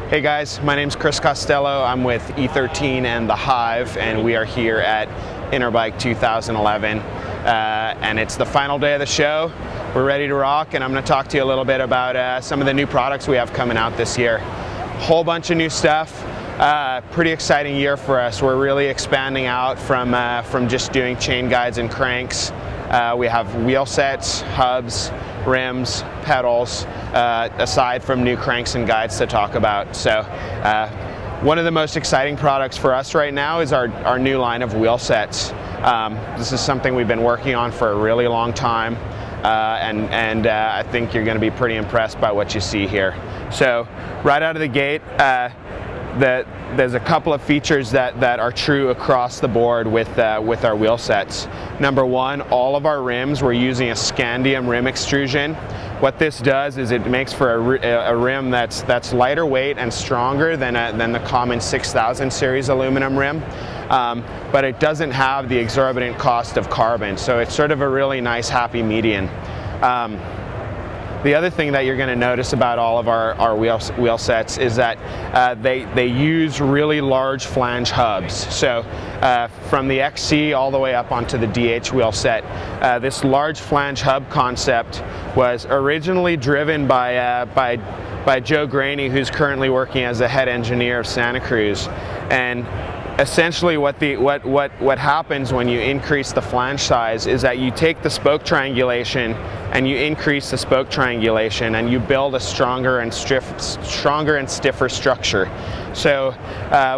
Hey guys, my name's Chris Costello. I'm with E13 and the Hive, and we are here at Interbike 2011. And it's the final day of the show. We're ready to rock, and I'm going to talk to you a little bit about some of the new products we have coming out this year. Whole bunch of new stuff. Pretty exciting year for us. We're really expanding out from just doing chain guides and cranks. We have wheel sets, hubs, rims, pedals, aside from new cranks and guides to talk about. So one of the most exciting products for us right now is our new line of wheel sets. This is something we've been working on for a really long time, and I think you're going to be pretty impressed by what you see here. So right out of the gate, there's a couple of features that are true across the board with our wheel sets. Number one, all of our rims, we're using a Scandium Rim Extrusion. What this does is it makes for a rim that's lighter weight and stronger than the common 6000 series aluminum rim, but it doesn't have the exorbitant cost of carbon, so it's sort of a really nice happy median. The other thing that you're going to notice about all of our wheel sets is that they use really large flange hubs. So from the XC all the way up onto the DH wheel set, this large flange hub concept was originally driven by Joe Graney, who's currently working as the head engineer of Santa Cruz. And essentially what happens when you increase the flange size is that you take the spoke triangulation and you increase the spoke triangulation and you build a stronger and stiffer structure. So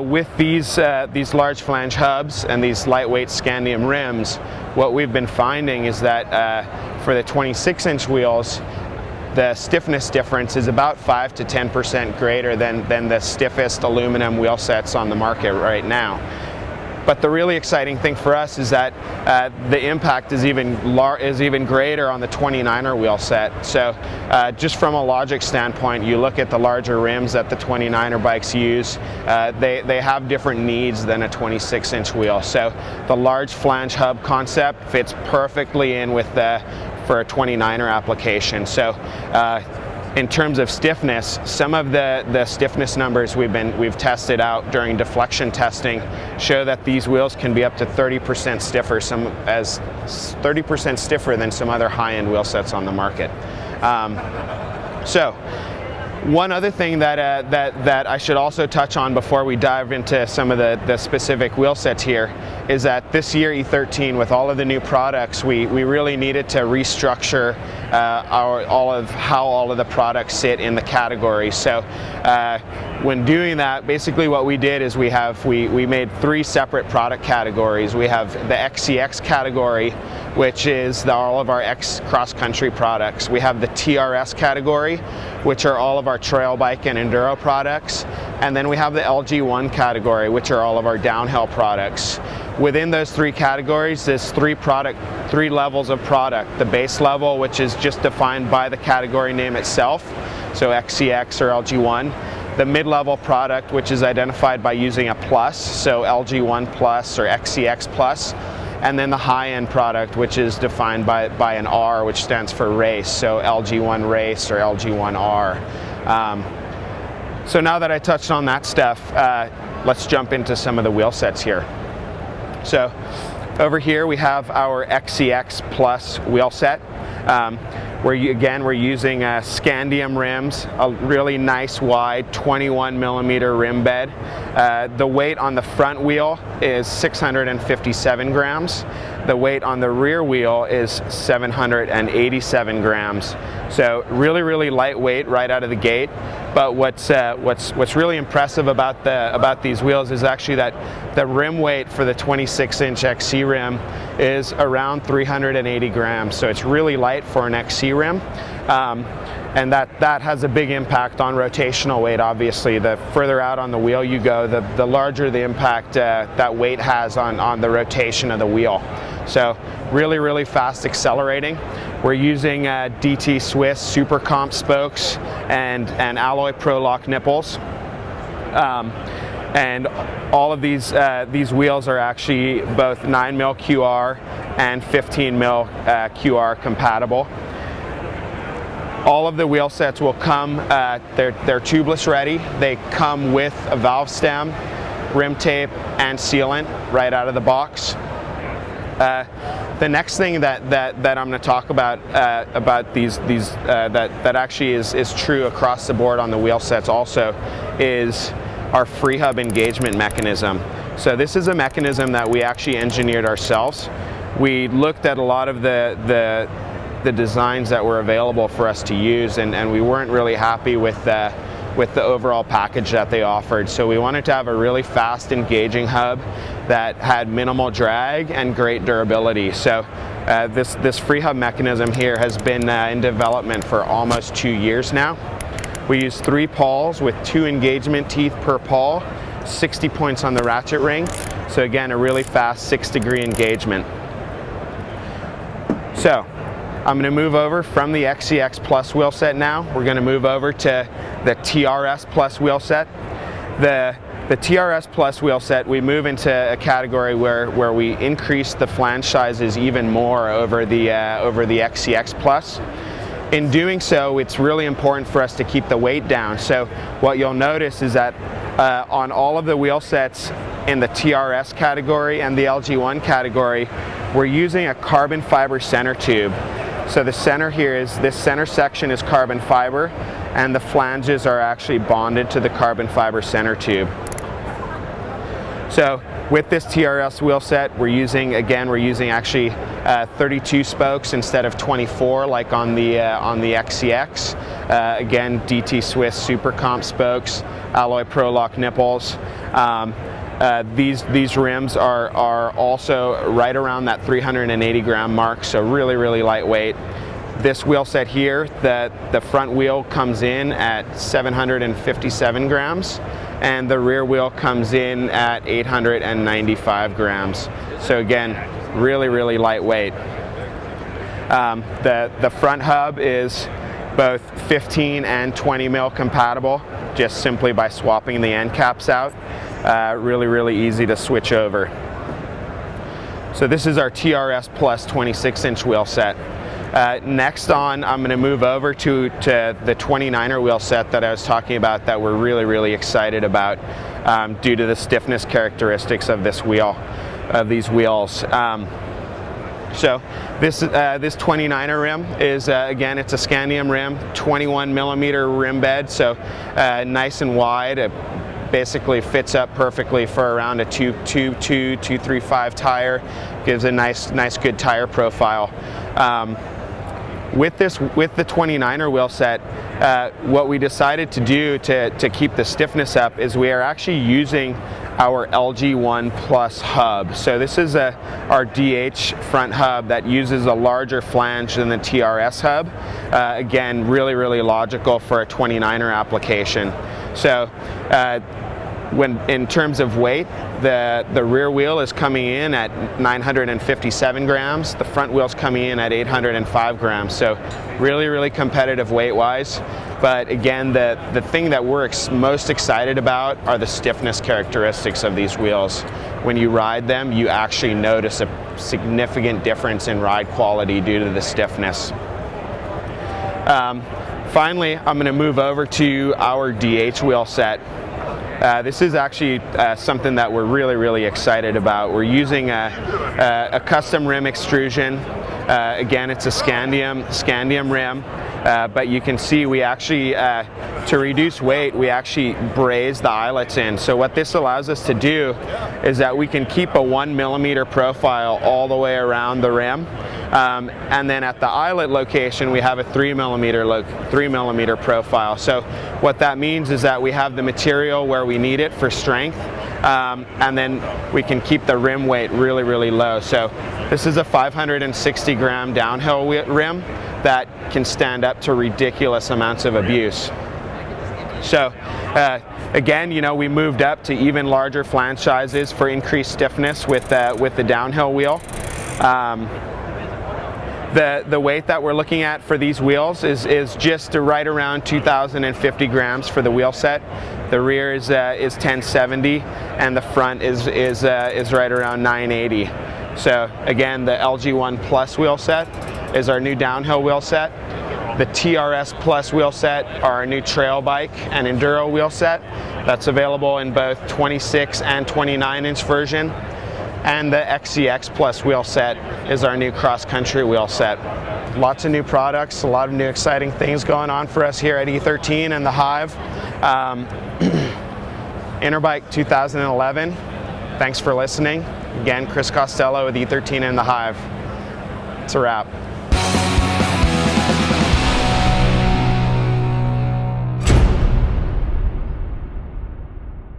with these large flange hubs and these lightweight Scandium rims, what we've been finding is that for the 26-inch wheels, the stiffness difference is about 5 to 10% greater than the stiffest aluminum wheel sets on the market right now. But the really exciting thing for us is that the impact is even greater on the 29er wheel set. So just from a logic standpoint, you look at the larger rims that the 29er bikes use, they have different needs than a 26-inch wheel. So the large flange hub concept fits perfectly in with for a 29er application. So in terms of stiffness, some of the stiffness numbers we've tested out during deflection testing show that these wheels can be up to 30% stiffer, 30% stiffer than some other high-end wheel sets on the market. So one other thing that I should also touch on before we dive into some of the specific wheel sets here is that this year E13, with all of the new products, we really needed to restructure all of the products sit in the category. So when doing that, basically what we did is we made 3 separate product categories. We have the XCX category, which is all of our cross-country products. We have the TRS category, which are all of our trail bike and enduro products. And then we have the LG1 category, which are all of our downhill products. Within those 3 categories, there's 3 levels of product. The base level, which is just defined by the category name itself, so XCX or LG1. The mid-level product, which is identified by using a plus, so LG1 plus or XCX plus. And then the high-end product, which is defined by an R, which stands for race, so LG1 race or LG1R. So now that I touched on that stuff, let's jump into some of the wheel sets here. So over here we have our XCX Plus wheel set. We're using Scandium rims, a really nice wide 21 millimeter rim bed. The weight on the front wheel is 657 grams. The weight on the rear wheel is 787 grams. So really lightweight right out of the gate. But what's really impressive about these wheels is actually that the rim weight for the 26-inch XC rim is around 380 grams. So it's really light for an XC rim. And that has a big impact on rotational weight, obviously. The further out on the wheel you go, the larger the impact that weight has on the rotation of the wheel. So really fast accelerating. We're using DT Swiss Super Comp spokes and alloy Pro Lock nipples. And all of these wheels are actually both 9mm QR and 15mm QR compatible. All of the wheel sets will come, they're tubeless ready. They come with a valve stem, rim tape, and sealant right out of the box. The next thing that I'm going to talk about that actually is true across the board on the wheel sets also is our free hub engagement mechanism. So this is a mechanism that we actually engineered ourselves. We looked at a lot of the designs that were available for us to use, and we weren't really happy with the overall package that they offered. So we wanted to have a really fast engaging hub that had minimal drag and great durability. So this free hub mechanism here has been in development for almost 2 years now. We use 3 pawls with 2 engagement teeth per pawl, 60 points on the ratchet ring. So again, a really fast 6-degree engagement. So I'm going to move over from the XCX Plus wheel set now. We're going to move over to the TRS Plus wheel set. The TRS Plus wheel set, we move into a category where we increase the flange sizes even more over the XCX Plus. In doing so, it's really important for us to keep the weight down. So what you'll notice is that on all of the wheel sets in the TRS category and the LG1 category, we're using a carbon fiber center tube. So the center here this center section is carbon fiber, and the flanges are actually bonded to the carbon fiber center tube. So with this TRS wheel set, we're using actually 32 spokes instead of 24 like on the XCX. Again, DT Swiss Super Comp spokes, alloy Prolock nipples. These rims are also right around that 380 gram mark, so really lightweight. This wheel set here, the front wheel comes in at 757 grams, and the rear wheel comes in at 895 grams. So again, really lightweight. The front hub is both 15 and 20 mil compatible, just simply by swapping the end caps out. Really easy to switch over. So this is our TRS Plus 26-inch wheel set. Next on, I'm going to move over to the 29er wheel set that I was talking about that we're really excited about due to the stiffness characteristics of this wheel, of these wheels. So this 29er rim is, again, it's a Scandium rim, 21 millimeter rim bed, so nice and wide. It basically fits up perfectly for around a 235 tire, gives a nice good tire profile. With the 29er wheel set, what we decided to do to keep the stiffness up is we are actually using our LG1 Plus hub. So this is our DH front hub that uses a larger flange than the TRS hub. Again, really logical for a 29er application. So when in terms of weight, the rear wheel is coming in at 957 grams, the front wheel's coming in at 805 grams, so really competitive weight-wise. But again, the thing that we're most excited about are the stiffness characteristics of these wheels. When you ride them, you actually notice a significant difference in ride quality due to the stiffness. Finally, I'm going to move over to our DH wheel set. This is actually something that we're really excited about. We're using a custom rim extrusion. Again, it's a Scandium rim, but you can see we actually, to reduce weight, we actually braze the eyelets in. So what this allows us to do is that we can keep a 1 millimeter profile all the way around the rim. And then at the eyelet location, we have a 3 millimeter profile. So what that means is that we have the material where we need it for strength, and then we can keep the rim weight really low. So this is a 560 gram downhill rim that can stand up to ridiculous amounts of abuse. So again, you know, we moved up to even larger flange sizes for increased stiffness with the downhill wheel. The weight that we're looking at for these wheels is just right around 2,050 grams for the wheel set. The rear is 1070, and the front is right around 980. So again, the LG1 Plus wheel set is our new downhill wheel set. The TRS Plus wheel set are our new trail bike and enduro wheel set. That's available in both 26 and 29-inch version. And the XCX Plus wheel set is our new cross-country wheel set. Lots of new products, a lot of new exciting things going on for us here at E13 and the Hive. Interbike 2011. Thanks for listening. Again, Chris Costello with E13 and the Hive. It's a wrap.